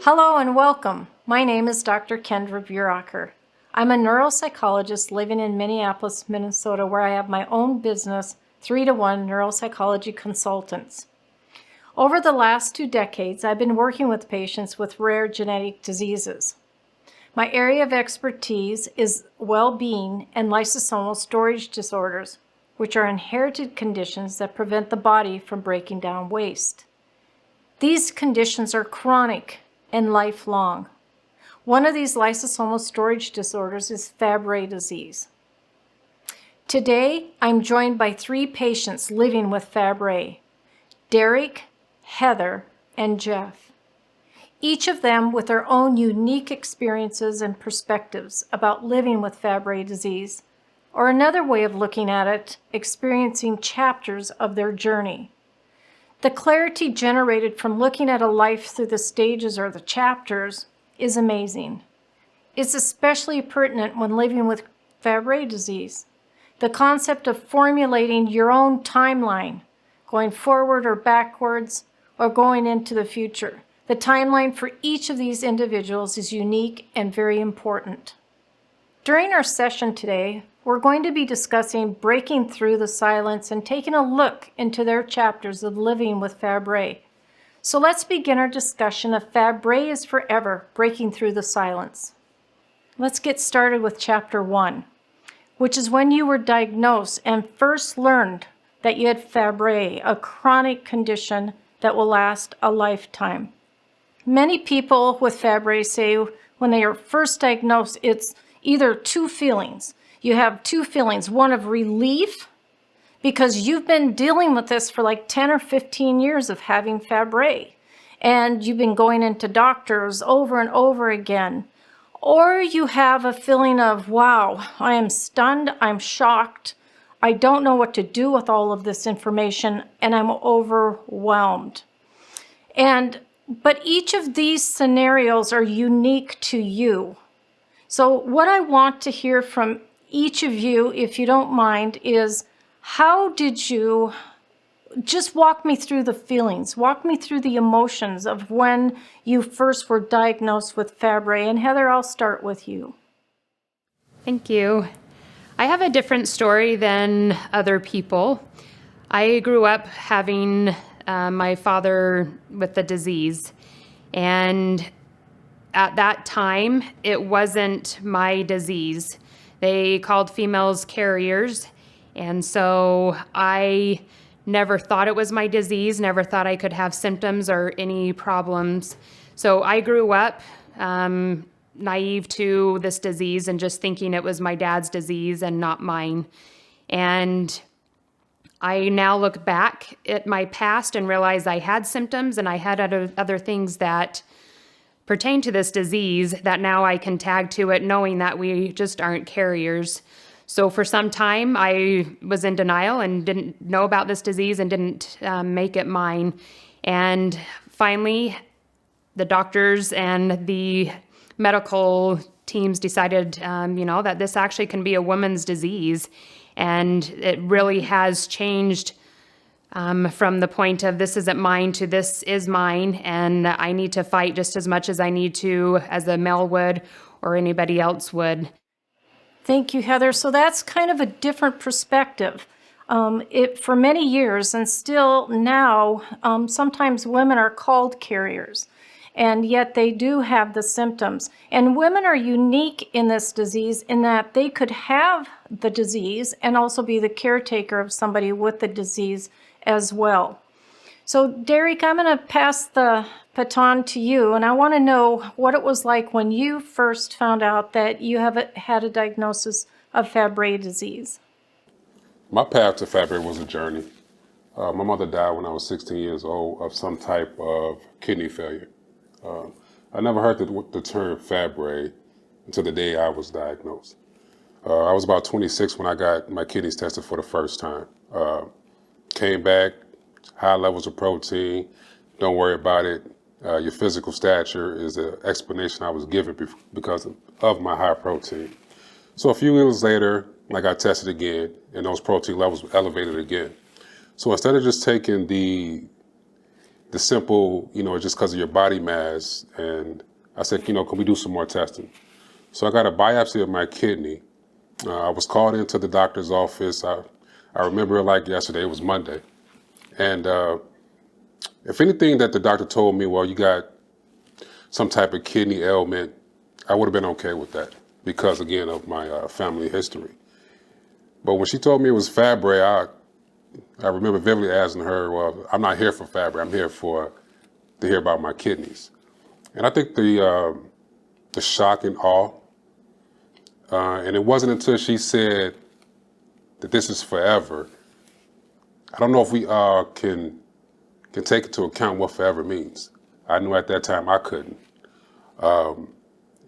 Hello and welcome. My name is Dr. Kendra Buracher. I'm a neuropsychologist living in Minneapolis, Minnesota, where I have my own business, 3-to-1 Neuropsychology Consultants. Over the last 2 decades, I've been working with patients with rare genetic diseases. My area of expertise is well-being and lysosomal storage disorders, which are inherited conditions that prevent the body from breaking down waste. These conditions are chronic and lifelong. One of these lysosomal storage disorders is Fabry disease. Today, I'm joined by 3 patients living with Fabry: Derek, Heather, and Jeff. Each of them with their own unique experiences and perspectives about living with Fabry disease, or another way of looking at it, experiencing chapters of their journey. The clarity generated from looking at a life through the stages or the chapters is amazing. It's especially pertinent when living with Fabry disease. The concept of formulating your own timeline, going forward or backwards, or going into the future. The timeline for each of these individuals is unique and very important. During our session today, we're going to be discussing breaking through the silence and taking a look into their chapters of living with Fabry. So let's begin our discussion of Fabry is Forever, Breaking Through the Silence. Let's get started with chapter 1, which is when you were diagnosed and first learned that you had Fabry, a chronic condition that will last a lifetime. Many people with Fabry say when they are first diagnosed, it's either 2 feelings. You have 2 feelings, one of relief, because you've been dealing with this for like 10 or 15 years of having Fabry, and you've been going into doctors over and over again. Or you have a feeling of, wow, I am stunned, I'm shocked, I don't know what to do with all of this information, and I'm overwhelmed. But each of these scenarios are unique to you. So what I want to hear from each of you, if you don't mind, is how did you just walk me through the feelings, walk me through the emotions of when you first were diagnosed with Fabry. And Heather, I'll start with you. Thank you. I have a different story than other people. I grew up having my father with the disease, and at that time, it wasn't my disease. They called females carriers, and so I never thought it was my disease, never thought I could have symptoms or any problems. So I grew up naive to this disease and just thinking it was my dad's disease and not mine. And I now look back at my past and realize I had symptoms and I had other things that pertain to this disease that now I can tag to it, knowing that we just aren't carriers. So for some time, I was in denial and didn't know about this disease and didn't make it mine. And finally, the doctors and the medical teams decided, that this actually can be a woman's disease. And it really has changed from the point of this isn't mine to this is mine, and I need to fight just as much as I need to, as a male would or anybody else would. Thank you, Heather. So that's kind of a different perspective. For many years, and still now, sometimes women are called carriers, and yet they do have the symptoms. And women are unique in this disease in that they could have the disease and also be the caretaker of somebody with the disease as well. So Derek, I'm going to pass the baton to you, and I want to know what it was like when you first found out that you had a diagnosis of Fabry disease. My path to Fabry was a journey. My mother died when I was 16 years old of some type of kidney failure. I never heard the term Fabry until the day I was diagnosed. I was about 26 when I got my kidneys tested for the first time. Came back, high levels of protein, don't worry about it. Your physical stature is an explanation I was given because of my high protein. So a few years later, I got tested again, and those protein levels were elevated again. So instead of just taking the the simple, just because of your body mass. And I said, can we do some more testing? So I got a biopsy of my kidney. I was called into the doctor's office. I remember it like yesterday. It was Monday. And if anything that the doctor told me, well, you got some type of kidney ailment, I would have been okay with that because, again, of my family history. But when she told me it was Fabry, I remember vividly asking her, well, I'm not here for Fabry. I'm here to hear about my kidneys. And I think the shock and awe, and it wasn't until she said that this is forever. I don't know if we can take into account what forever means. I knew at that time I couldn't.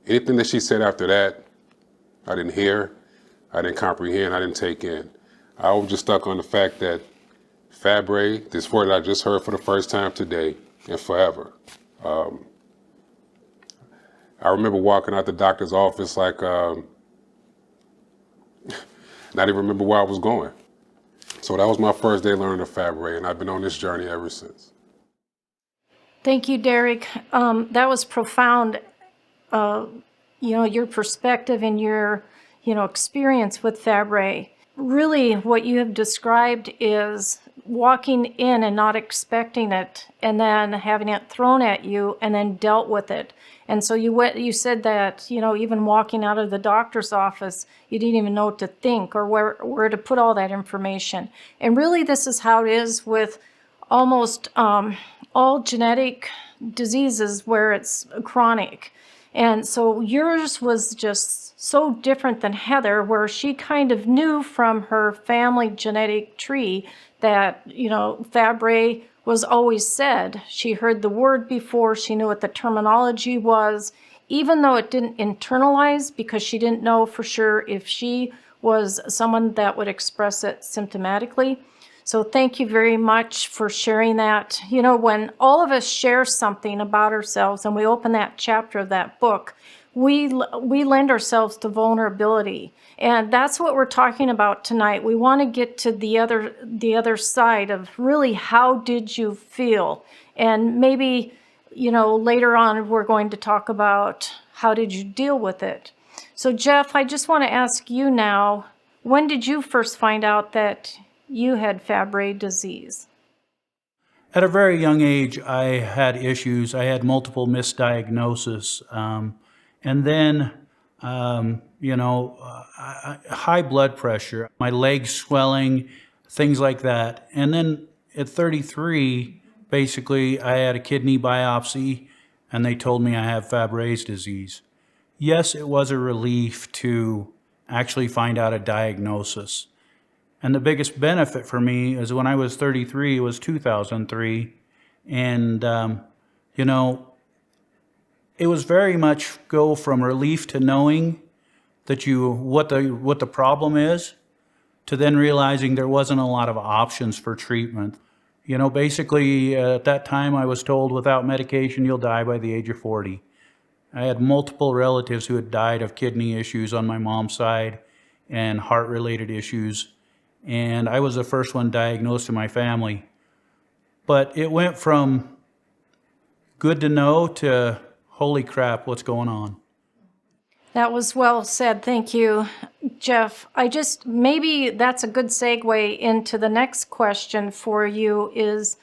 Anything that she said after that, I didn't hear, I didn't comprehend, I didn't take in. I was just stuck on the fact that Fabry, this word I just heard for the first time today, and forever. I remember walking out the doctor's office like, not even remember where I was going. So that was my first day learning of Fabry, and I've been on this journey ever since. Thank you, Derek. That was profound. Your perspective and your, experience with Fabry. Really, what you have described is walking in and not expecting it, and then having it thrown at you, and then dealt with it. And so you said that, even walking out of the doctor's office, you didn't even know what to think or where to put all that information. And really, this is how it is with almost all genetic diseases where it's chronic. And so yours was just so different than Heather, where she kind of knew from her family genetic tree that, Fabry was always said. She heard the word before, she knew what the terminology was, even though it didn't internalize because she didn't know for sure if she was someone that would express it symptomatically. So thank you very much for sharing that. When all of us share something about ourselves and we open that chapter of that book, we lend ourselves to vulnerability. And that's what we're talking about tonight. We want to get to the other side of really how did you feel? And maybe, later on we're going to talk about how did you deal with it. So Jeff, I just want to ask you now, when did you first find out that you had Fabry disease? At a very young age, I had issues. I had multiple misdiagnoses. And then, high blood pressure, my legs swelling, things like that. And then at 33, basically, I had a kidney biopsy, and they told me I have Fabry's disease. Yes, it was a relief to actually find out a diagnosis. And the biggest benefit for me is when I was 33, it was 2003. And, it was very much go from relief to knowing that what the problem is, to then realizing there wasn't a lot of options for treatment. Basically at that time I was told without medication you'll die by the age of 40. I had multiple relatives who had died of kidney issues on my mom's side and heart-related issues. And I was the first one diagnosed in my family. But it went from good to know to holy crap, what's going on? That was well said. Thank you, Jeff. Maybe that's a good segue into the next question for you is,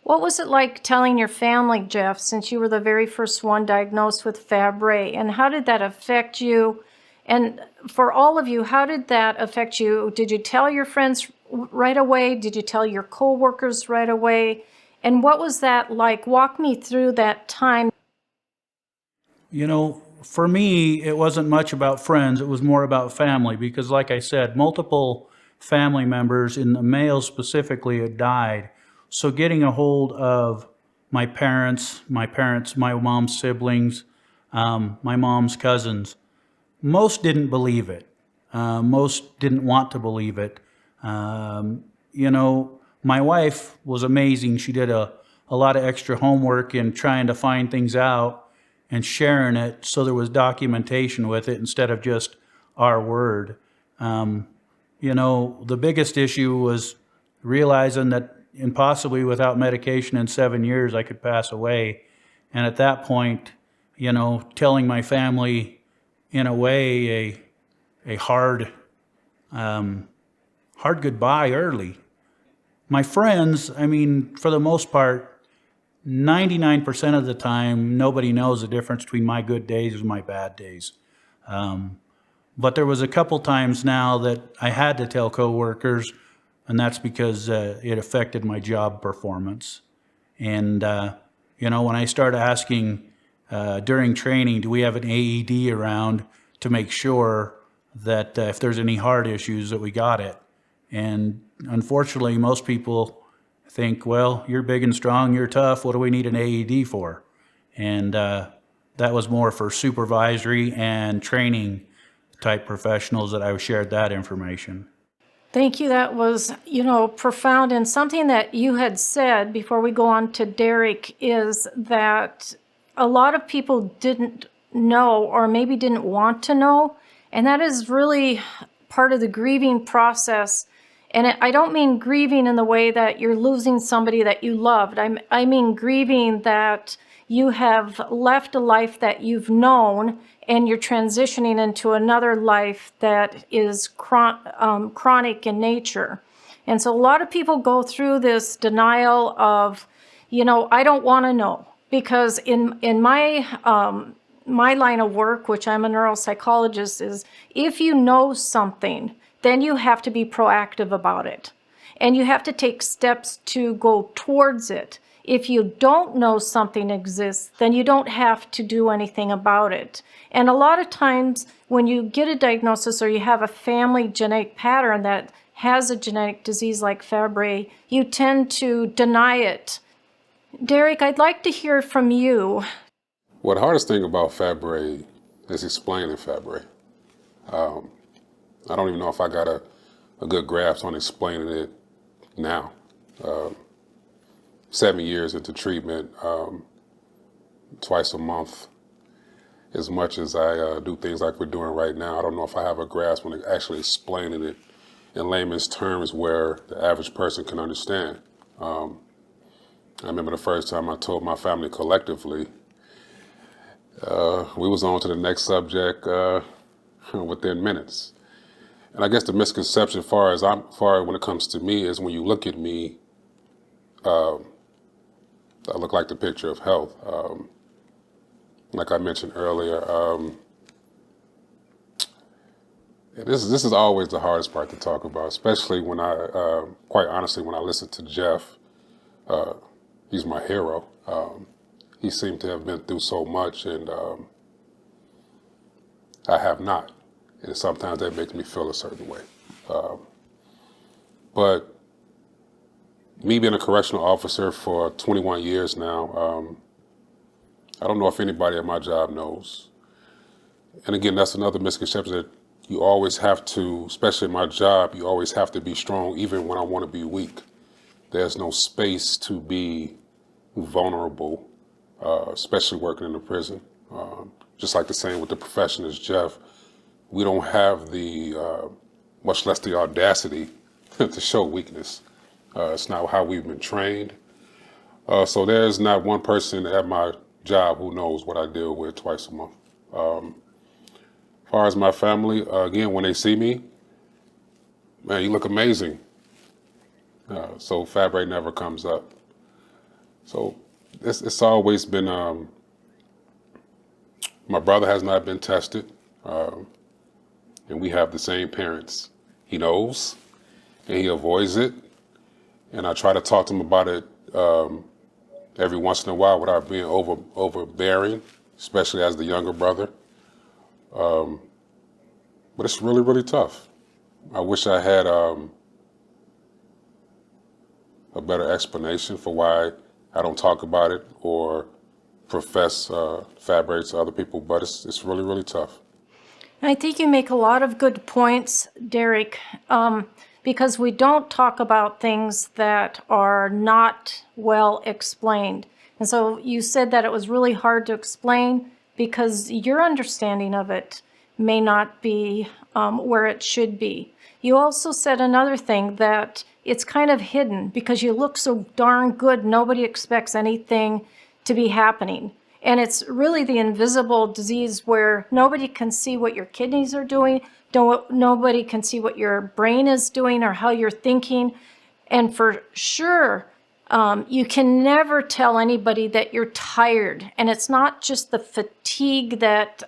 what was it like telling your family, Jeff, since you were the very first one diagnosed with Fabry? And how did that affect you? And for all of you, how did that affect you? Did you tell your friends right away? Did you tell your coworkers right away? And what was that like? Walk me through that time. For me, it wasn't much about friends. It was more about family because, like I said, multiple family members, in the males specifically, had died. So getting a hold of my parents, my mom's siblings, my mom's cousins, most didn't believe it. Most didn't want to believe it. My wife was amazing. She did a lot of extra homework in trying to find things out and sharing it so there was documentation with it instead of just our word. The biggest issue was realizing that and possibly without medication in 7 years, I could pass away. And at that point, telling my family, in a way, a hard goodbye early. My friends, for the most part, 99% of the time, nobody knows the difference between my good days and my bad days. But there was a couple times now that I had to tell coworkers, and that's because it affected my job performance. And, when I started asking during training, do we have an AED around to make sure that if there's any heart issues that we got it. And unfortunately, most people think, well, you're big and strong, you're tough, what do we need an AED for? And that was more for supervisory and training type professionals that I shared that information. Thank you. That was, profound. And something that you had said before we go on to Derek is that a lot of people didn't know or maybe didn't want to know. And that is really part of the grieving process. And I don't mean grieving in the way that you're losing somebody that you loved. I mean grieving that you have left a life that you've known and you're transitioning into another life that is chronic in nature. And so a lot of people go through this denial of, I don't want to know. Because in my line of work, which I'm a neuropsychologist, is if you know something, then you have to be proactive about it. And you have to take steps to go towards it. If you don't know something exists, then you don't have to do anything about it. And a lot of times when you get a diagnosis or you have a family genetic pattern that has a genetic disease like Fabry, you tend to deny it. Derek, I'd like to hear from you. Well, the hardest thing about Fabry is explaining Fabry. I don't even know if I got a good grasp on explaining it now. 7 years into treatment, twice a month, as much as I do things like we're doing right now, I don't know if I have a grasp on actually explaining it in layman's terms where the average person can understand. I remember the first time I told my family collectively, we was on to the next subject within minutes. And I guess the misconception far when it comes to me is when you look at me, I look like the picture of health. Like I mentioned earlier, this is always the hardest part to talk about, especially when quite honestly, when I listen to Jeff. He's my hero. He seemed to have been through so much, and I have not. And sometimes that makes me feel a certain way. But me being a correctional officer for 21 years now, I don't know if anybody at my job knows. And again, that's another misconception that you always have to, especially in my job, you always have to be strong even when I want to be weak. There's no space to be vulnerable, especially working in a prison. Just like the same with the profession as Jeff, we don't have the, much less the audacity to show weakness. It's not how we've been trained. So there's not one person at my job who knows what I deal with twice a month. As far as my family, again, when they see me, man, you look amazing. So Fabry never comes up. So it's always been, my brother has not been tested, and we have the same parents. He knows, and he avoids it. And I try to talk to him about it every once in a while without being overbearing, especially as the younger brother. But it's really, really tough. I wish I had a better explanation for why I don't talk about it or profess Fabry to other people, but it's really, really tough. I think you make a lot of good points, Derek, because we don't talk about things that are not well explained. And so you said that it was really hard to explain because your understanding of it may not be where it should be. You also said another thing, that it's kind of hidden because you look so darn good. Nobody expects anything to be happening. And it's really the invisible disease where nobody can see what your kidneys are doing. Nobody can see what your brain is doing or how you're thinking. And for sure, you can never tell anybody that you're tired. And it's not just the fatigue that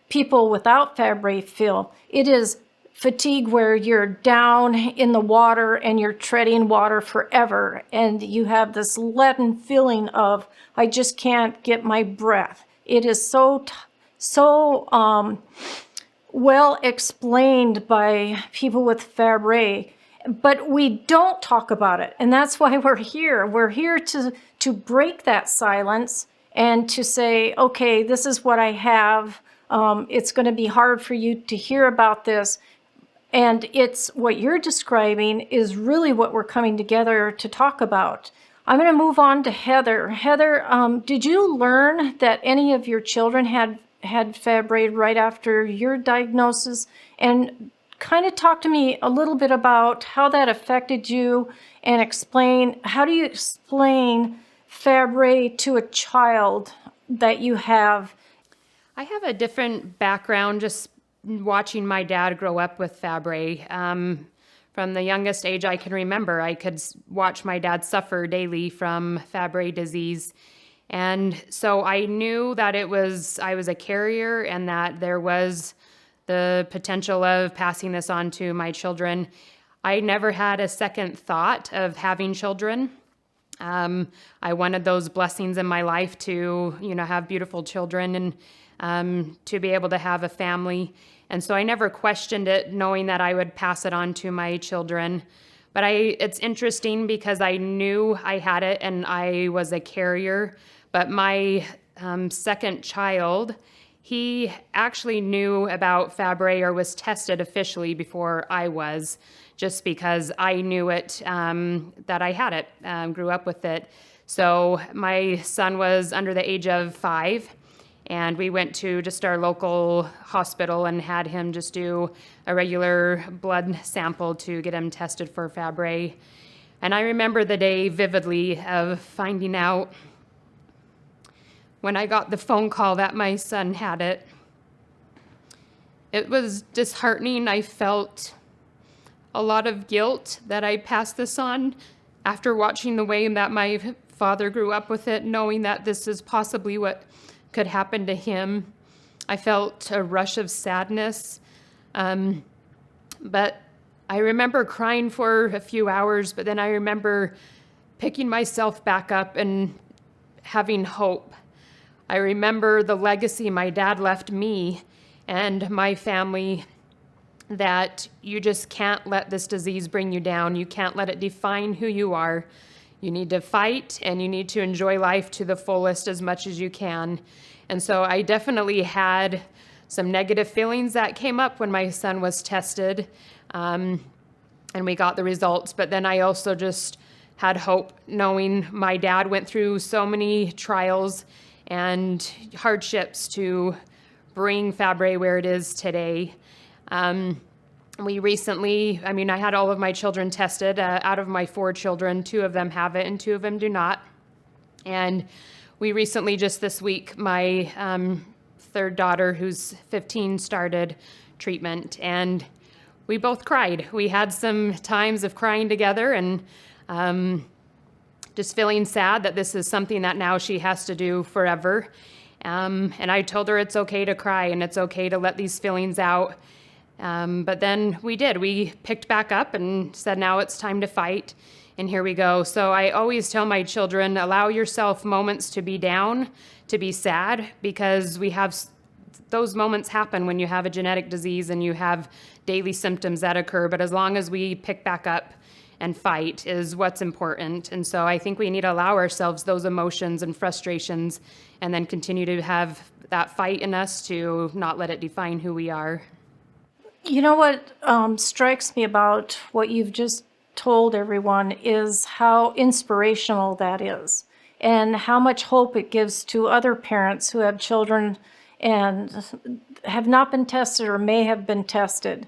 people without Fabry feel. It is fatigue where you're down in the water and you're treading water forever. And you have this leaden feeling of, I just can't get my breath. It is so well explained by people with Fabry, but we don't talk about it. And that's why we're here. We're here to break that silence and to say, okay, this is what I have. It's going to be hard for you to hear about this. And it's what you're describing is really what we're coming together to talk about. I'm going to move on to Heather. Heather, did you learn that any of your children had Fabry right after your diagnosis? And kind of talk to me a little bit about how that affected you and how do you explain Fabry to a child that you have? I have a different background just watching my dad grow up with Fabry. From the youngest age I can remember, I could watch my dad suffer daily from Fabry disease. And so I knew that I was a carrier and that there was the potential of passing this on to my children. I never had a second thought of having children. I wanted those blessings in my life to, have beautiful children and to be able to have a family. And so I never questioned it, knowing that I would pass it on to my children. But it's interesting because I knew I had it and I was a carrier. But my second child, he actually knew about Fabry or was tested officially before I was, just because I knew it, that I had it, grew up with it. So my son was under the age of 5. And we went to just our local hospital and had him just do a regular blood sample to get him tested for Fabry. And I remember the day vividly of finding out when I got the phone call that my son had it. It was disheartening. I felt a lot of guilt that I passed this on after watching the way that my father grew up with it, knowing that this is possibly what could happen to him. I felt a rush of sadness, but I remember crying for a few hours, but then I remember picking myself back up and having hope. I remember the legacy my dad left me and my family, that you just can't let this disease bring you down. You can't let it define who you are. You need to fight and you need to enjoy life to the fullest as much as you can. And so I definitely had some negative feelings that came up when my son was tested, and we got the results. But then I also just had hope, knowing my dad went through so many trials and hardships to bring Fabry where it is today. We recently, I had all of my children tested. Out of my 4 children, 2 of them have it and 2 of them do not. And we recently, just this week, my third daughter, who's 15, started treatment, and we both cried. We had some times of crying together and just feeling sad that this is something that now she has to do forever. And I told her it's okay to cry and it's okay to let these feelings out. But then we did. We picked back up and said, now it's time to fight. And here we go. So I always tell my children, allow yourself moments to be down, to be sad, because those moments happen when you have a genetic disease and you have daily symptoms that occur. But as long as we pick back up and fight is what's important. And so I think we need to allow ourselves those emotions and frustrations and then continue to have that fight in us to not let it define who we are. You know what strikes me about what you've just told everyone is how inspirational that is and how much hope it gives to other parents who have children and have not been tested or may have been tested.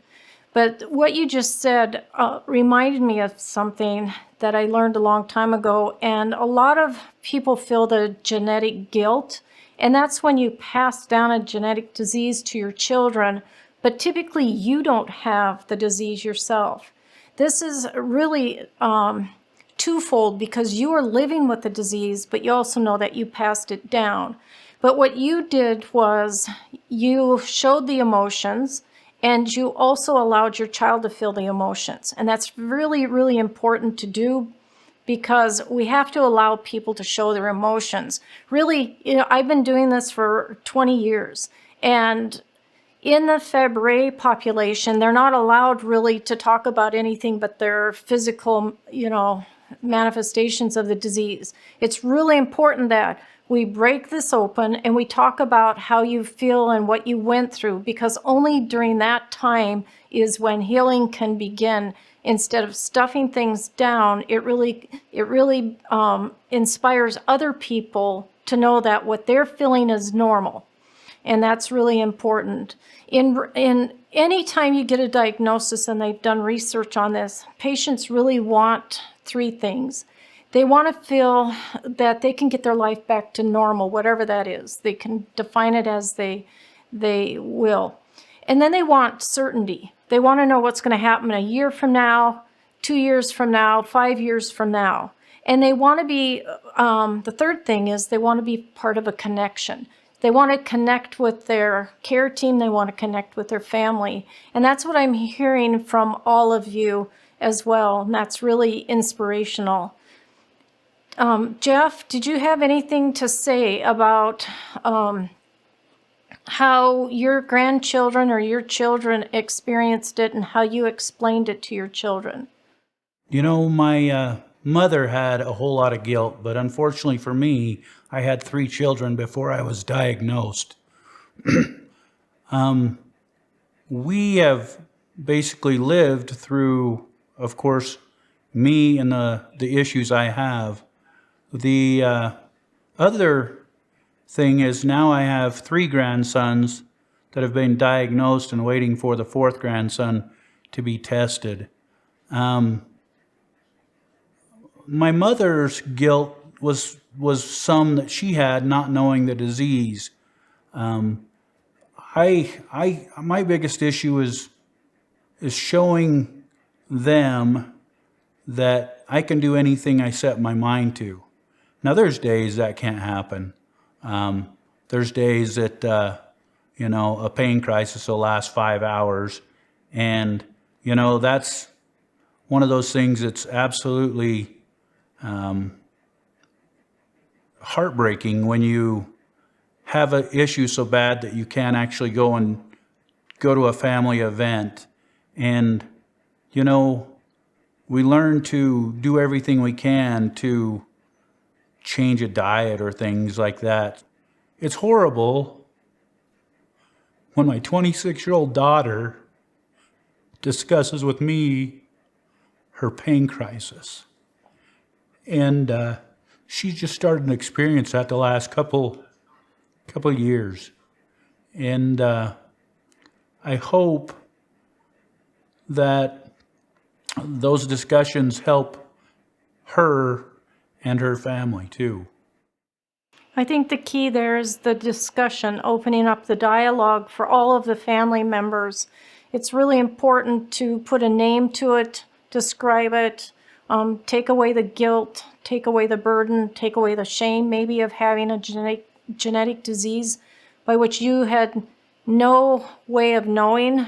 But what you just said reminded me of something that I learned a long time ago. And a lot of people feel the genetic guilt. And that's when you pass down a genetic disease to your children. But typically you don't have the disease yourself. This is really twofold, because you are living with the disease, but you also know that you passed it down. But what you did was you showed the emotions, and you also allowed your child to feel the emotions. And that's really, really important to do, because we have to allow people to show their emotions. Really, I've been doing this for 20 years. And in the Fabry population, they're not allowed really to talk about anything but their physical, manifestations of the disease. It's really important that we break this open and we talk about how you feel and what you went through, because only during that time is when healing can begin. Instead of stuffing things down, it really inspires other people to know that what they're feeling is normal. And that's really important. In any time you get a diagnosis, and they've done research on this, patients really want three things. They want to feel that they can get their life back to normal, whatever that is. They can define it as they will. And then they want certainty. They want to know what's going to happen a year from now, 2 years from now, 5 years from now. And they want to be, the third thing is they want to be part of a connection. They want to connect with their care team. They want to connect with their family. And that's what I'm hearing from all of you as well. And that's really inspirational. Jeff, did you have anything to say about how your grandchildren or your children experienced it and how you explained it to your children? My mother had a whole lot of guilt, but unfortunately for me, I had 3 children before I was diagnosed. We have basically lived through, of course, me and the issues I have. The other thing is now I have 3 grandsons that have been diagnosed and waiting for the 4th grandson to be tested. My mother's guilt was some that she had not knowing the disease. My biggest issue is showing them that I can do anything I set my mind to. Now, there's days that can't happen. There's days that, a pain crisis will last 5 hours. And, that's one of those things that's absolutely heartbreaking when you have an issue so bad that you can't actually go to a family event. And, we learn to do everything we can to change a diet or things like that. It's horrible when my 26-year-old daughter discusses with me her pain crisis. And she just started to experience that the last couple years. And I hope that those discussions help her and her family too. I think the key there is the discussion, opening up the dialogue for all of the family members. It's really important to put a name to it, describe it, take away the guilt, take away the burden, take away the shame maybe of having a genetic disease by which you had no way of knowing.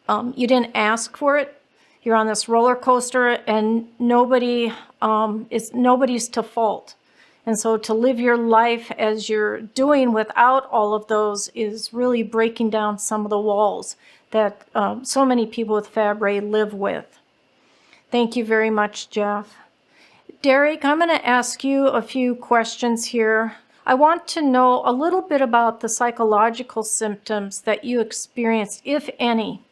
You didn't ask for it. You're on this roller coaster, and nobody's to fault. And so to live your life as you're doing without all of those is really breaking down some of the walls that so many people with Fabry live with. Thank you very much, Jeff. Derek, I'm going to ask you a few questions here. I want to know a little bit about the psychological symptoms that you experienced, if any.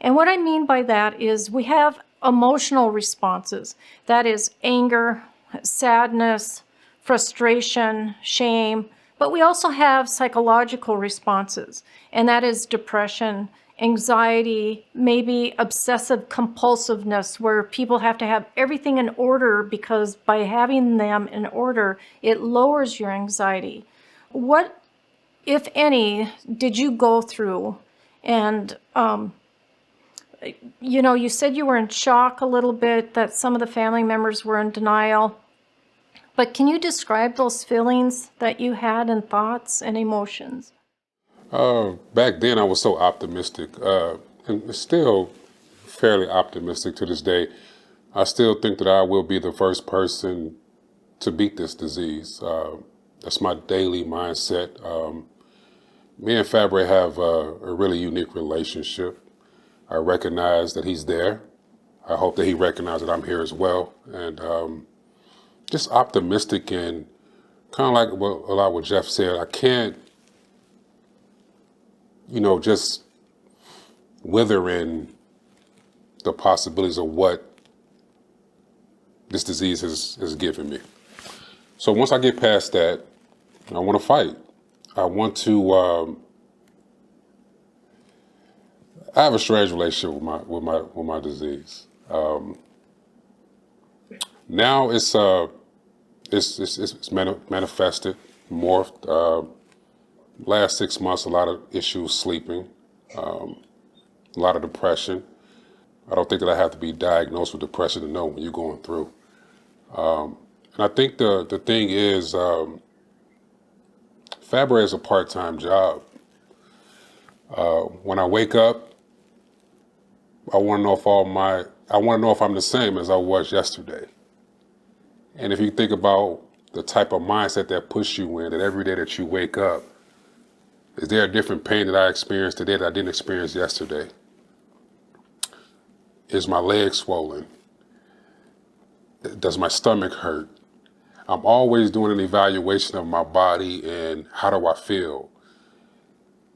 And what I mean by that is we have emotional responses. That is anger, sadness, frustration, shame. But we also have psychological responses, and that is depression anxiety, maybe obsessive compulsiveness, where people have to have everything in order because by having them in order, it lowers your anxiety. What, if any, did you go through? And, you said you were in shock a little bit, that some of the family members were in denial. But can you describe those feelings that you had and thoughts and emotions? Back then, I was so optimistic, and still fairly optimistic to this day. I still think that I will be the first person to beat this disease. That's my daily mindset. Me and Fabry have a really unique relationship. I recognize that he's there. I hope that he recognizes that I'm here as well. And just optimistic and kind of like a lot what Jeff said. I can't, just wither in the possibilities of what this disease has given me. So once I get past that, I want to fight. I want to. I have a strange relationship with my disease. Now it's manifested, morphed. Last 6 months, a lot of issues sleeping, a lot of depression. I don't think that I have to be diagnosed with depression to know when you're going through. And I think the thing is, Fabry is a part-time job. When I wake up, I want to know if I'm the same as I was yesterday. And if you think about the type of mindset that puts you in, that every day that you wake up, is there a different pain that I experienced today that I didn't experience yesterday? Is my leg swollen? Does my stomach hurt? I'm always doing an evaluation of my body and how do I feel?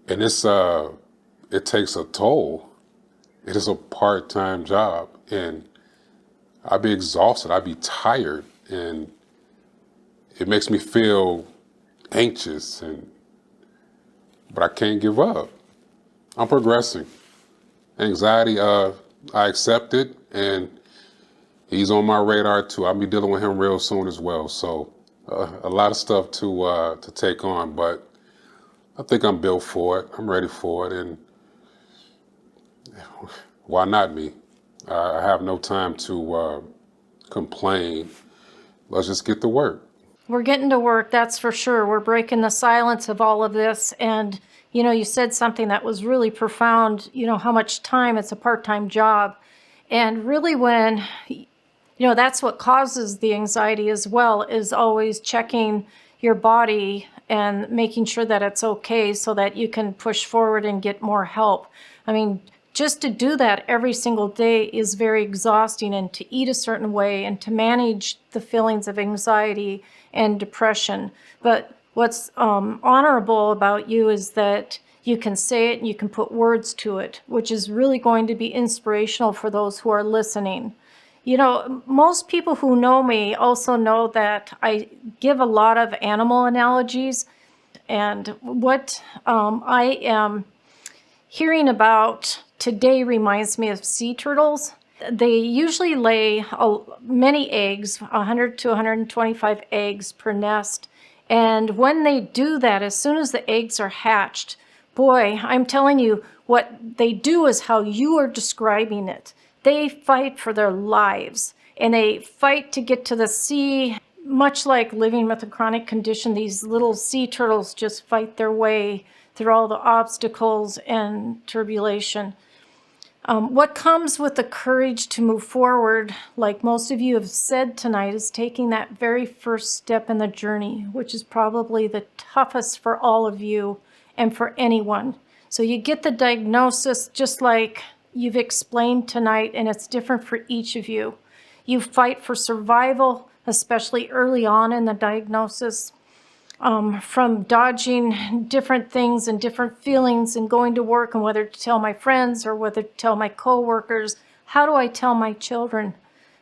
And it takes a toll. It is a part-time job, and I'd be exhausted, I'd be tired, and it makes me feel anxious, but I can't give up. I'm progressing. Anxiety, I accept it, and he's on my radar too. I'll be dealing with him real soon as well. So a lot of stuff to take on, but I think I'm built for it. I'm ready for it, and why not me? I have no time to complain. Let's just get to work. We're getting to work, that's for sure. We're breaking the silence of all of this. And, you said something that was really profound, how much time, it's a part-time job. And really when, that's what causes the anxiety as well, is always checking your body and making sure that it's okay so that you can push forward and get more help. I mean, just to do that every single day is very exhausting, and to eat a certain way and to manage the feelings of anxiety and depression. But what's honorable about you is that you can say it and you can put words to it, which is really going to be inspirational for those who are listening. Most people who know me also know that I give a lot of animal analogies, and what I am hearing about today reminds me of sea turtles. They usually lay many eggs, 100 to 125 eggs per nest. And when they do that, as soon as the eggs are hatched, boy, I'm telling you, what they do is how you are describing it. They fight for their lives, and they fight to get to the sea. Much like living with a chronic condition, these little sea turtles just fight their way through all the obstacles and turbulation. What comes with the courage to move forward, like most of you have said tonight, is taking that very first step in the journey, which is probably the toughest for all of you and for anyone. So you get the diagnosis just like you've explained tonight, and it's different for each of you. You fight for survival, especially early on in the diagnosis. From dodging different things and different feelings and going to work and whether to tell my friends or whether to tell my coworkers, how do I tell my children?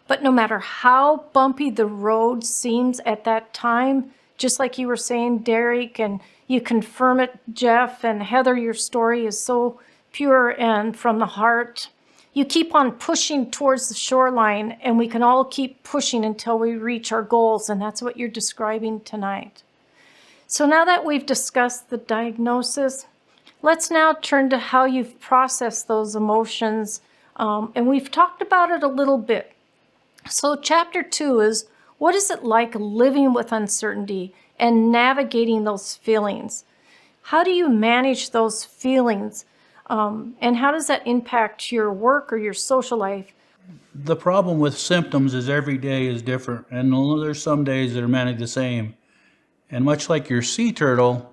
But no matter how bumpy the road seems at that time, just like you were saying, Derek, and you confirm it, Jeff and Heather, your story is so pure and from the heart. You keep on pushing towards the shoreline, and we can all keep pushing until we reach our goals, and that's what you're describing tonight. So now that we've discussed the diagnosis, let's now turn to how you've processed those emotions, and we've talked about it a little bit. So chapter 2 is, what is it like living with uncertainty and navigating those feelings? How do you manage those feelings? And how does that impact your work or your social life? The problem with symptoms is every day is different, and there's some days that are many the same. And much like your sea turtle,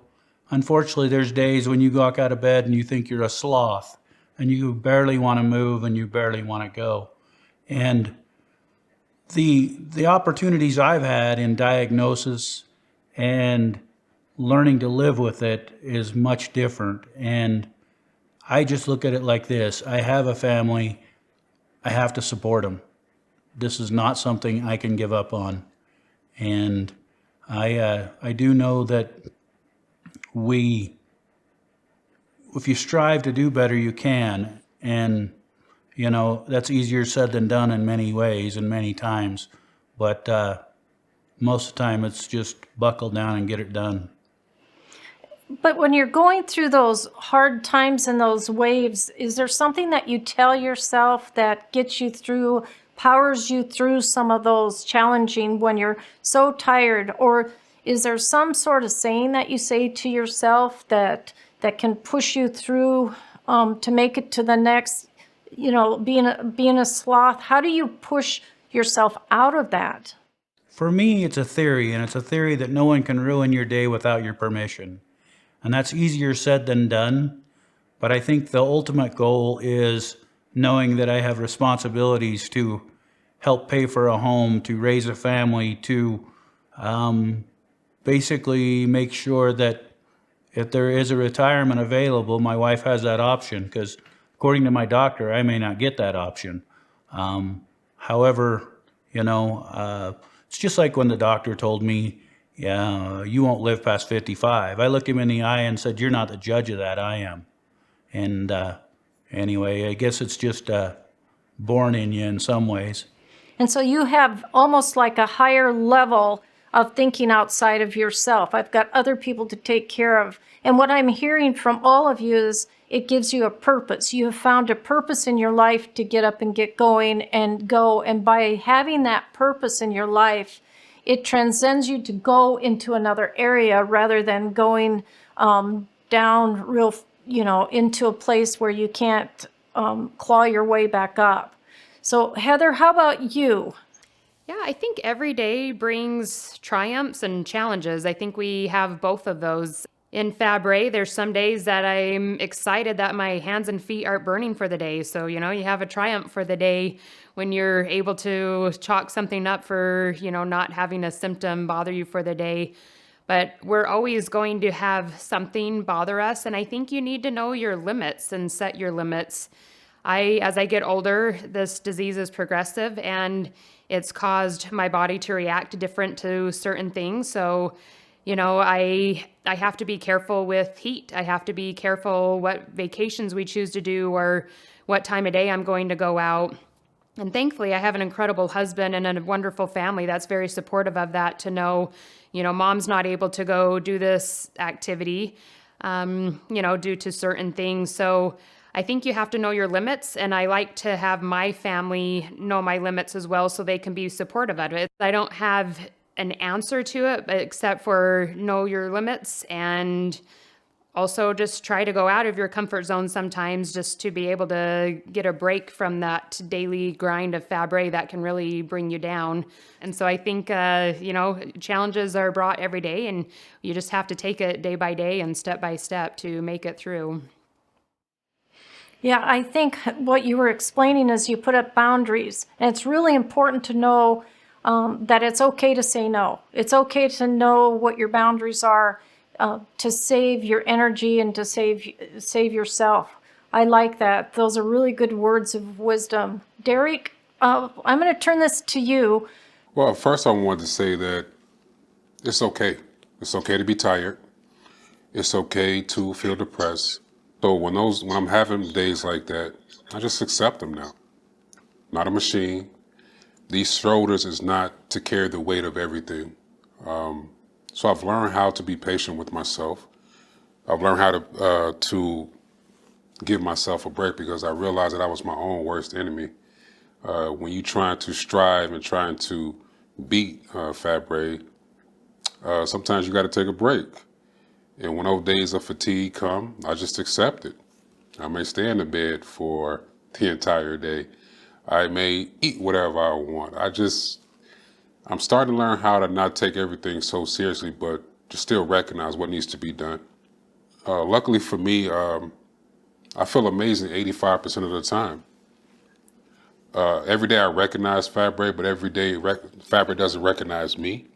unfortunately, there's days when you walk out of bed and you think you're a sloth, and you barely want to move and you barely want to go. And the opportunities I've had in diagnosis and learning to live with it is much different. And I just look at it like this. I have a family. I have to support them. This is not something I can give up on. And I do know that if you strive to do better, you can. And, that's easier said than done in many ways and many times. But most of the time, it's just buckle down and get it done. But when you're going through those hard times and those waves, is there something that you tell yourself that gets you through, powers you through some of those challenging when you're so tired? Or is there some sort of saying that you say to yourself that can push you through to make it to the next, being a sloth? How do you push yourself out of that? For me, it's a theory, and it's a theory that no one can ruin your day without your permission. And that's easier said than done. But I think the ultimate goal is knowing that I have responsibilities to help pay for a home, to raise a family, to basically make sure that if there is a retirement available, my wife has that option. Because according to my doctor, I may not get that option. However, it's just like when the doctor told me, yeah, you won't live past 55. I looked him in the eye and said, you're not the judge of that, I am. And anyway, I guess it's just born in you in some ways. And so you have almost like a higher level of thinking outside of yourself. I've got other people to take care of. And what I'm hearing from all of you is it gives you a purpose. You have found a purpose in your life to get up and get going and go. And by having that purpose in your life, it transcends you to go into another area rather than going down real, into a place where you can't claw your way back up. So Heather, how about you? Yeah, I think every day brings triumphs and challenges. I think we have both of those. In Fabry, there's some days that I'm excited that my hands and feet aren't burning for the day. So, you have a triumph for the day when you're able to chalk something up for, not having a symptom bother you for the day. But we're always going to have something bother us. And I think you need to know your limits and set your limits. As I get older, this disease is progressive and it's caused my body to react different to certain things. So, I have to be careful with heat. I have to be careful what vacations we choose to do or what time of day I'm going to go out. And thankfully, I have an incredible husband and a wonderful family that's very supportive of that, to know, mom's not able to go do this activity, due to certain things. So I think you have to know your limits, and I like to have my family know my limits as well so they can be supportive of it. I don't have an answer to it, but except for know your limits, and also just try to go out of your comfort zone sometimes just to be able to get a break from that daily grind of Fabry that can really bring you down. And so I think, challenges are brought every day, and you just have to take it day by day and step by step to make it through. Yeah, I think what you were explaining is you put up boundaries, and it's really important to know that it's okay to say no. It's okay to know what your boundaries are, to save your energy and to save yourself. I like that. Those are really good words of wisdom. Derek, I'm going to turn this to you. Well, first I wanted to say that it's okay. It's okay to be tired. It's okay to feel depressed. So when I'm having days like that, I just accept them now. Not a machine. These shoulders is not to carry the weight of everything. So I've learned how to be patient with myself. I've learned how to give myself a break because I realized that I was my own worst enemy. When you trying to strive and trying to beat Fabry, sometimes you got to take a break. And when those days of fatigue come, I just accept it. I may stay in the bed for the entire day. I may eat whatever I want. I'm starting to learn how to not take everything so seriously, but to still recognize what needs to be done. Luckily for me, I feel amazing 85% of the time. Every day I recognize Fabry, but every day Fabry doesn't recognize me.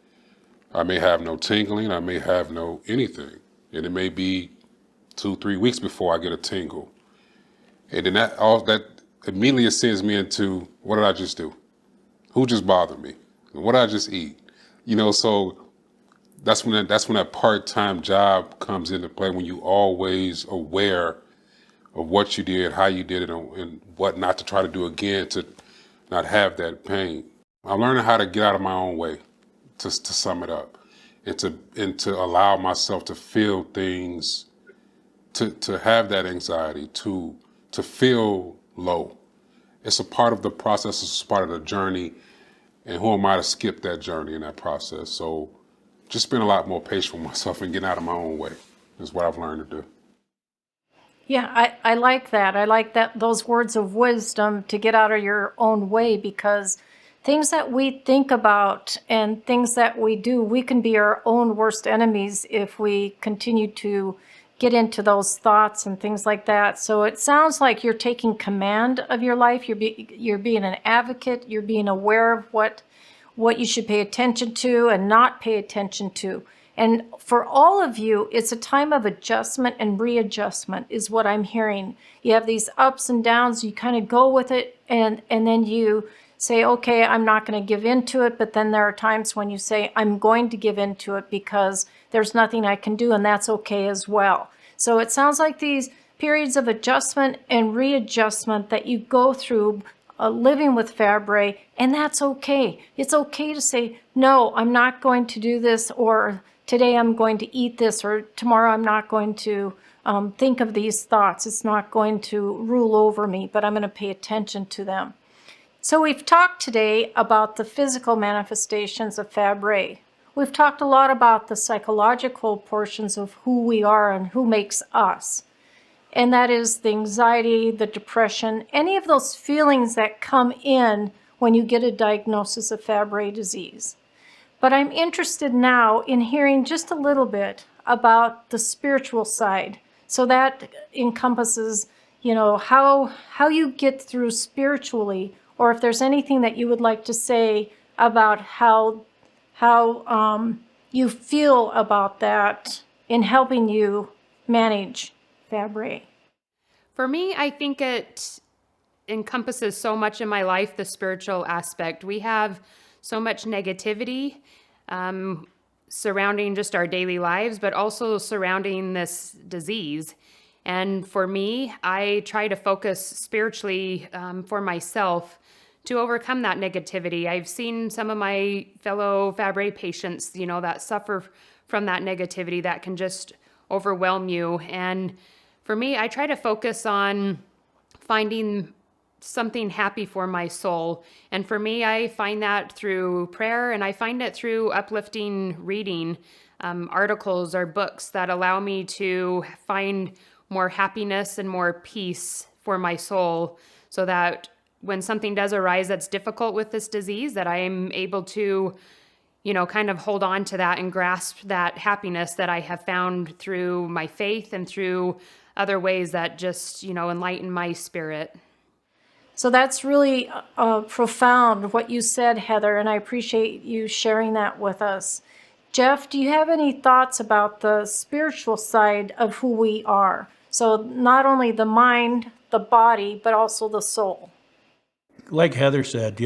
I may have no tingling, I may have no anything. And it may be 2-3 weeks before I get a tingle. And then that immediately sends me into, what did I just do? Who just bothered me? And what did I just eat? So that's when that part-time job comes into play, when you always aware of what you did, how you did it, and what not to try to do again to not have that pain. I'm learning how to get out of my own way, to sum it up, and to allow myself to feel things, to have that anxiety, to feel low. It's a part of the process, it's a part of the journey, and who am I to skip that journey in that process? So just being a lot more patient with myself and getting out of my own way is what I've learned to do. Yeah, I like that. I like those words of wisdom, to get out of your own way, because things that we think about and things that we do, we can be our own worst enemies if we continue to get into those thoughts and things like that. So it sounds like you're taking command of your life. You're being an advocate. You're being aware of what you should pay attention to and not pay attention to. And for all of you, it's a time of adjustment and readjustment is what I'm hearing. You have these ups and downs, you kind of go with it, and then you say, okay, I'm not going to give in to it. But then there are times when you say, I'm going to give in to it because there's nothing I can do, and that's okay as well. So it sounds like these periods of adjustment and readjustment that you go through living with Fabry, and that's okay. It's okay to say, no, I'm not going to do this, or today I'm going to eat this, or tomorrow I'm not going to think of these thoughts. It's not going to rule over me, but I'm going to pay attention to them. So we've talked today about the physical manifestations of Fabry. We've talked a lot about the psychological portions of who we are and who makes us. And that is the anxiety, the depression, any of those feelings that come in when you get a diagnosis of Fabry disease. But I'm interested now in hearing just a little bit about the spiritual side. So that encompasses, how you get through spiritually, or if there's anything that you would like to say about how you feel about that in helping you manage Fabry. For me, I think it encompasses so much in my life, the spiritual aspect. We have so much negativity surrounding just our daily lives, but also surrounding this disease. And for me, I try to focus spiritually for myself to overcome that negativity. I've seen some of my fellow Fabry patients, that suffer from that negativity that can just overwhelm you. And for me, I try to focus on finding something happy for my soul. And for me, I find that through prayer, and I find it through uplifting reading articles or books that allow me to find more happiness and more peace for my soul, so that when something does arise that's difficult with this disease, that I am able to, kind of hold on to that and grasp that happiness that I have found through my faith and through other ways that just, enlighten my spirit. So that's really profound what you said, Heather, and I appreciate you sharing that with us. Jeff, do you have any thoughts about the spiritual side of who we are? So not only the mind, the body, but also the soul. Like Heather said,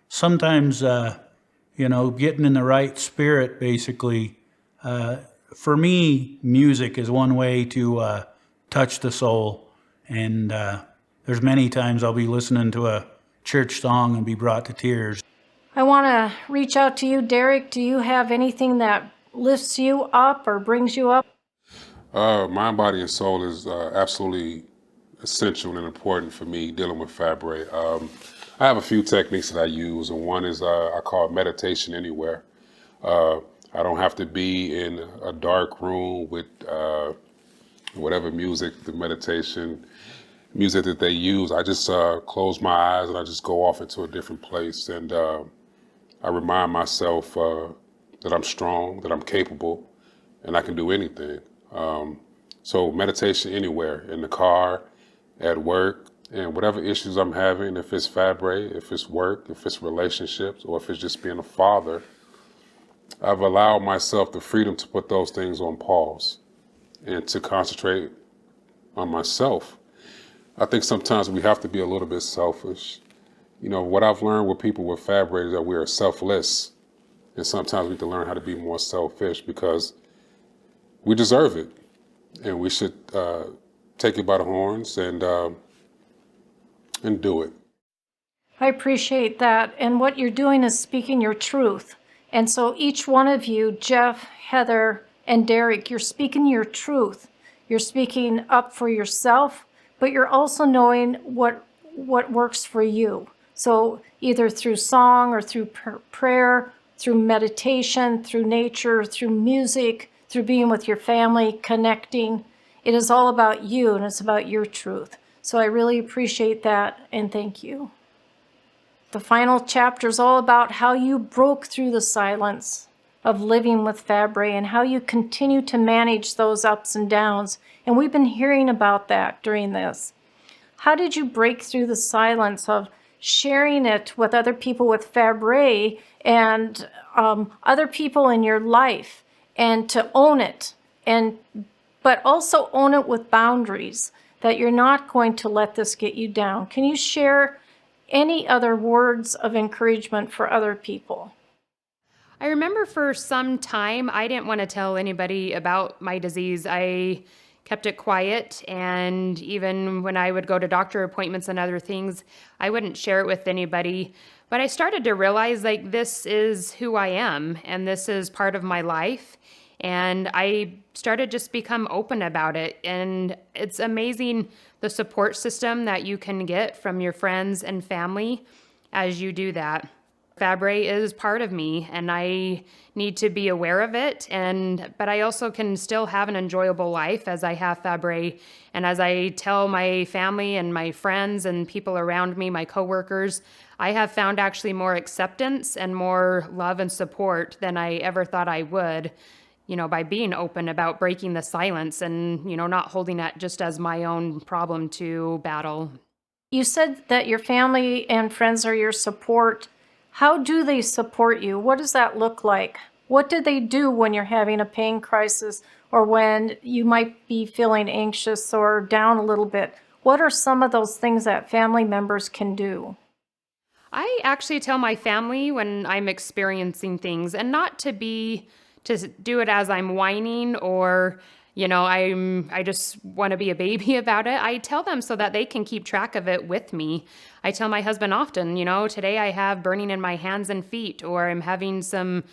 sometimes, getting in the right spirit, basically, for me, music is one way to touch the soul. And there's many times I'll be listening to a church song and be brought to tears. I want to reach out to you, Derek. Do you have anything that lifts you up or brings you up? Mind, body, and soul is absolutely essential and important for me dealing with Fabry. I have a few techniques that I use, and one is I call it meditation anywhere. I don't have to be in a dark room with whatever music, the meditation music that they use. I just close my eyes and I just go off into a different place, and I remind myself that I'm strong, that I'm capable, and I can do anything. So meditation anywhere, in the car, at work, and whatever issues I'm having, if it's Fabry, if it's work, if it's relationships, or if it's just being a father, I've allowed myself the freedom to put those things on pause and to concentrate on myself. I think sometimes we have to be a little bit selfish. You know, what I've learned with people with Fabry is that we are selfless. And sometimes we need to learn how to be more selfish because we deserve it. And we should take it by the horns and do it. I appreciate that. And what you're doing is speaking your truth. And so each one of you, Jeff, Heather, and Derek, you're speaking your truth. You're speaking up for yourself, but you're also knowing what works for you. So either through song or through prayer, through meditation, through nature, through music, through being with your family, connecting. It is all about you, and it's about your truth. So I really appreciate that, and thank you. The final chapter is all about how you broke through the silence of living with Fabry and how you continue to manage those ups and downs. And we've been hearing about that during this. How did you break through the silence of sharing it with other people with Fabry and other people in your life, and to own it, but also own it with boundaries, that you're not going to let this get you down? Can you share any other words of encouragement for other people? I remember for some time, I didn't want to tell anybody about my disease. I kept it quiet, and even when I would go to doctor appointments and other things, I wouldn't share it with anybody. But I started to realize, like, this is who I am, and this is part of my life. And I started just become open about it. And it's amazing the support system that you can get from your friends and family as you do that. Fabry is part of me, and I need to be aware of it. But I also can still have an enjoyable life as I have Fabry. And as I tell my family and my friends and people around me, my coworkers, I have found actually more acceptance and more love and support than I ever thought I would, by being open about breaking the silence and, not holding that just as my own problem to battle. You said that your family and friends are your support. How do they support you? What does that look like? What do they do when you're having a pain crisis or when you might be feeling anxious or down a little bit? What are some of those things that family members can do? I actually tell my family when I'm experiencing things, and not to do it as I'm whining or I just want to be a baby about it. I tell them so that they can keep track of it with me. I tell my husband often, today I have burning in my hands and feet, or I'm having some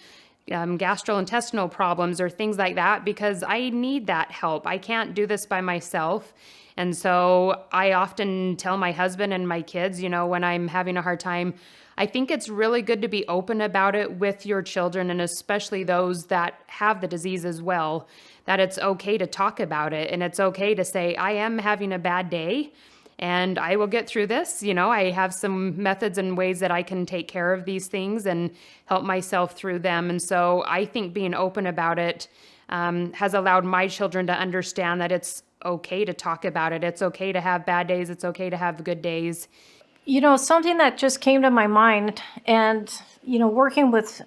gastrointestinal problems or things like that, because I need that help. I can't do this by myself. And so I often tell my husband and my kids, when I'm having a hard time, I think it's really good to be open about it with your children, and especially those that have the disease as well, that it's okay to talk about it, and it's okay to say, I am having a bad day and I will get through this. I have some methods and ways that I can take care of these things and help myself through them. And so I think being open about it has allowed my children to understand that it's okay to talk about it. It's okay to have bad days. It's okay to have good days. Something that just came to my mind, and, working with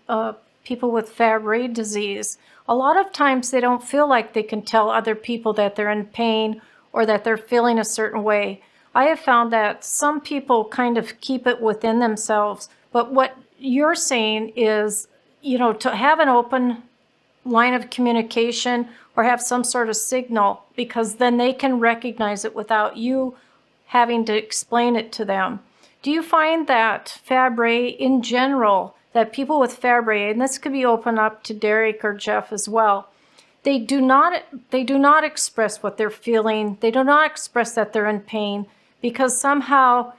people with Fabry disease, a lot of times they don't feel like they can tell other people that they're in pain or that they're feeling a certain way. I have found that some people kind of keep it within themselves, but what you're saying is, to have an open line of communication or have some sort of signal, because then they can recognize it without you having to explain it to them. Do you find that Fabry in general, that people with Fabry, and this could be open up to Derek or Jeff as well, they do not express what they're feeling. They do not express that they're in pain, because somehow,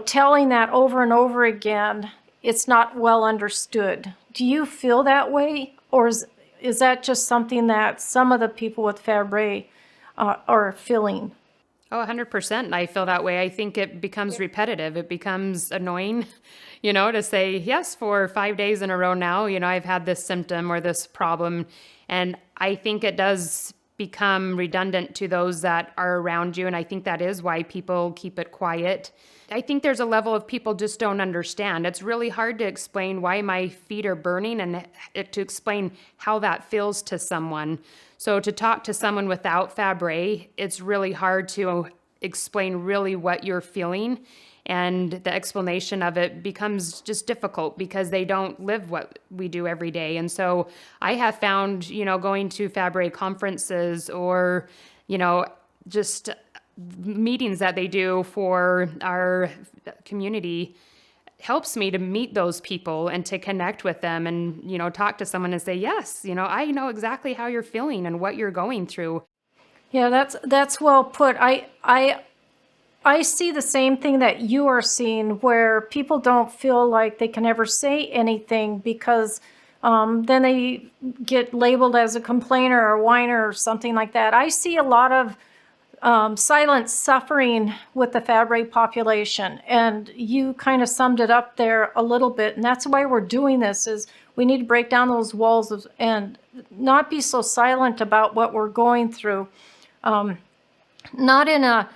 telling that over and over again, it's not well understood. Do you feel that way? Or is that just something that some of the people with Fabry are feeling? Oh, 100%. I feel that way. I think it becomes repetitive. It becomes annoying, to say, yes, for 5 days in a row now, I've had this symptom or this problem. And I think it does become redundant to those that are around you. And I think that is why people keep it quiet. I think there's a level of people just don't understand. It's really hard to explain why my feet are burning and to explain how that feels to someone. So to talk to someone without Fabry, it's really hard to explain really what you're feeling. And the explanation of it becomes just difficult because they don't live what we do every day. And so I have found, going to Fabry conferences or, just meetings that they do for our community helps me to meet those people and to connect with them and, talk to someone and say, yes, I know exactly how you're feeling and what you're going through. Yeah, that's well put. I see the same thing that you are seeing, where people don't feel like they can ever say anything because then they get labeled as a complainer or a whiner or something like that. I see a lot of silent suffering with the Fabry population, and you kind of summed it up there a little bit, and that's why we're doing this, is we need to break down those walls and not be so silent about what we're going through. Not in a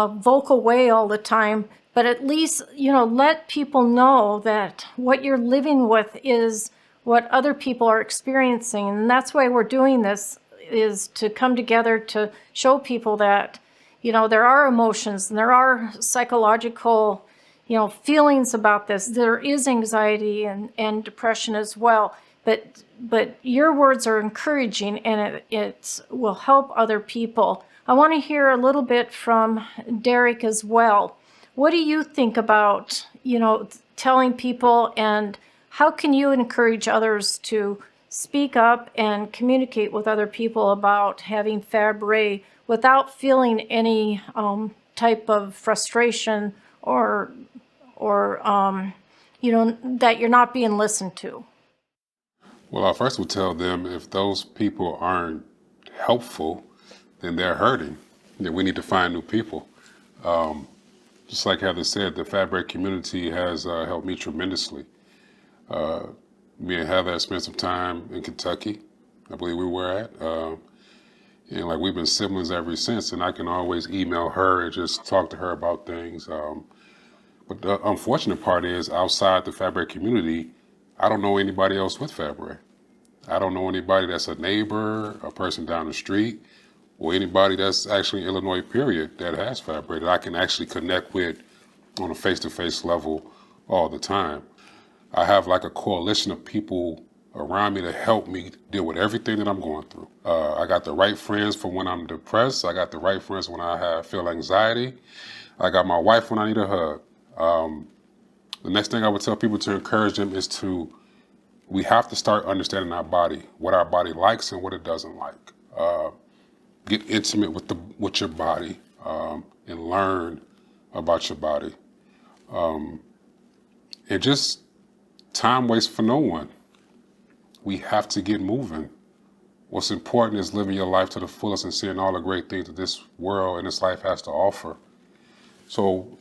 vocal way all the time, but at least, let people know that what you're living with is what other people are experiencing. And that's why we're doing this, is to come together to show people that, there are emotions and there are psychological, feelings about this. There is anxiety and depression as well. But your words are encouraging, and it will help other people. I want to hear a little bit from Derek as well. What do you think about, telling people, and how can you encourage others to speak up and communicate with other people about having Fabry without feeling any type of frustration or that you're not being listened to? Well, I first would tell them if those people aren't helpful, then they're hurting. Then we need to find new people. Just like Heather said, the Fabry community has helped me tremendously. Me and Heather have spent some time in Kentucky, I believe we were at. And we've been siblings ever since, and I can always email her and just talk to her about things. But the unfortunate part is, outside the Fabry community, I don't know anybody else with Fabry. I don't know anybody that's a neighbor, a person down the street, or anybody that's actually in Illinois, period, that has Fabry, that I can actually connect with on a face-to-face level all the time. I have a coalition of people around me to help me deal with everything that I'm going through. I got the right friends for when I'm depressed. I got the right friends when I feel anxiety. I got my wife when I need a hug. The next thing I would tell people to encourage them is we have to start understanding our body, what our body likes and what it doesn't like. Get intimate with your body and learn about your body. And just time waits for no one. We have to get moving. What's important is living your life to the fullest and seeing all the great things that this world and this life has to offer. So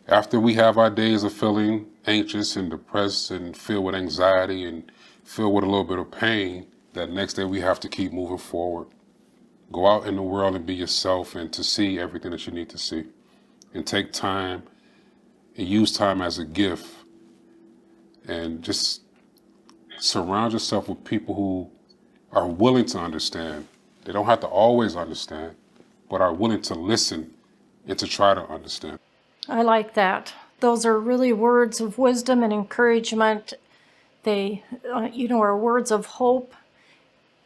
after we have our days of feeling anxious and depressed and filled with anxiety and filled with a little bit of pain, that next day we have to keep moving forward. Go out in the world and be yourself, and to see everything that you need to see. And take time and use time as a gift. And just surround yourself with people who are willing to understand. They don't have to always understand, but are willing to listen and to try to understand. I like that. Those are really words of wisdom and encouragement. They, are words of hope.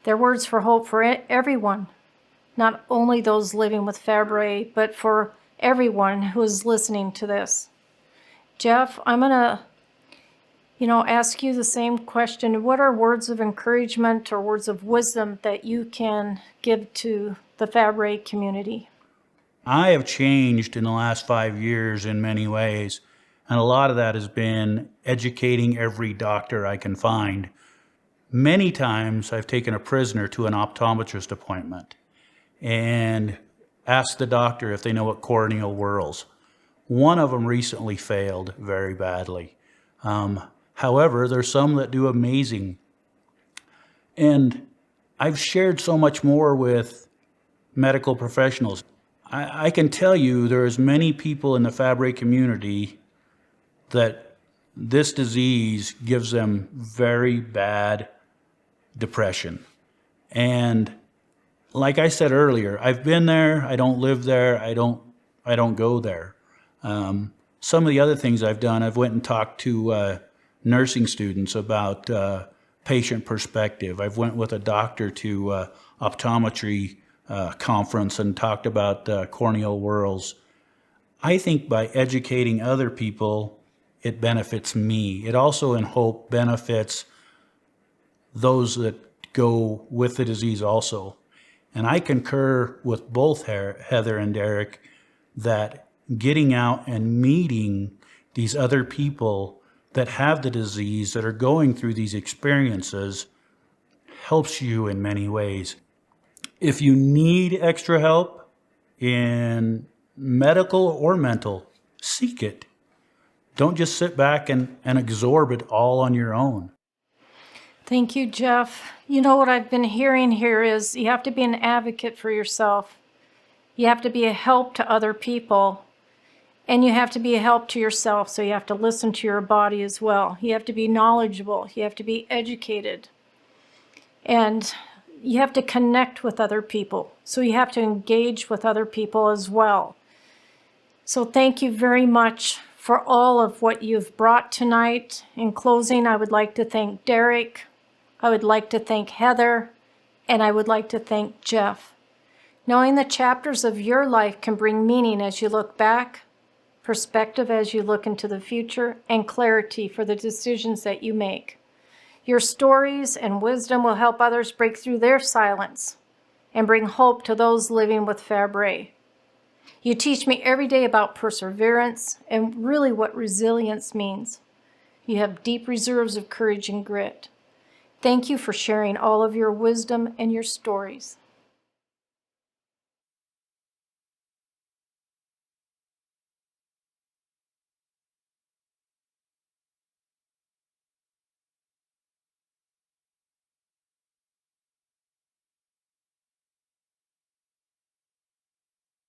They're words for hope for everyone, not only those living with Fabry, but for everyone who is listening to this. Jeff, I'm going to ask you the same question. What are words of encouragement or words of wisdom that you can give to the Fabry community? I have changed in the last 5 years in many ways, and a lot of that has been educating every doctor I can find. Many times I've taken a prisoner to an optometrist appointment and asked the doctor if they know what corneal whorls. One of them recently failed very badly. However, there's some that do amazing. And I've shared so much more with medical professionals. I can tell you there's many people in the Fabry community that this disease gives them very bad depression. And like I said earlier, I've been there, I don't live there, I don't go there. Some of the other things I've done, I've went and talked to nursing students about patient perspective. I've went with a doctor to optometry conference and talked about corneal whorls. I think by educating other people, it benefits me. It also, in hope, benefits those that go with the disease also. And I concur with both Heather and Derek that getting out and meeting these other people that have the disease, that are going through these experiences, helps you in many ways. If you need extra help in medical or mental, seek it. Don't just sit back and absorb it all on your own. Thank you, Jeff. You know what I've been hearing here is you have to be an advocate for yourself. You have to be a help to other people. And you have to be a help to yourself, so you have to listen to your body as well. You have to be knowledgeable. You have to be educated. And you have to connect with other people. So you have to engage with other people as well. So thank you very much for all of what you've brought tonight. In closing, I would like to thank Derek. I would like to thank Heather. And I would like to thank Jeff. Knowing the chapters of your life can bring meaning as you look back, perspective as you look into the future, and clarity for the decisions that you make. Your stories and wisdom will help others break through their silence and bring hope to those living with Fabry. You teach me every day about perseverance and really what resilience means. You have deep reserves of courage and grit. Thank you for sharing all of your wisdom and your stories.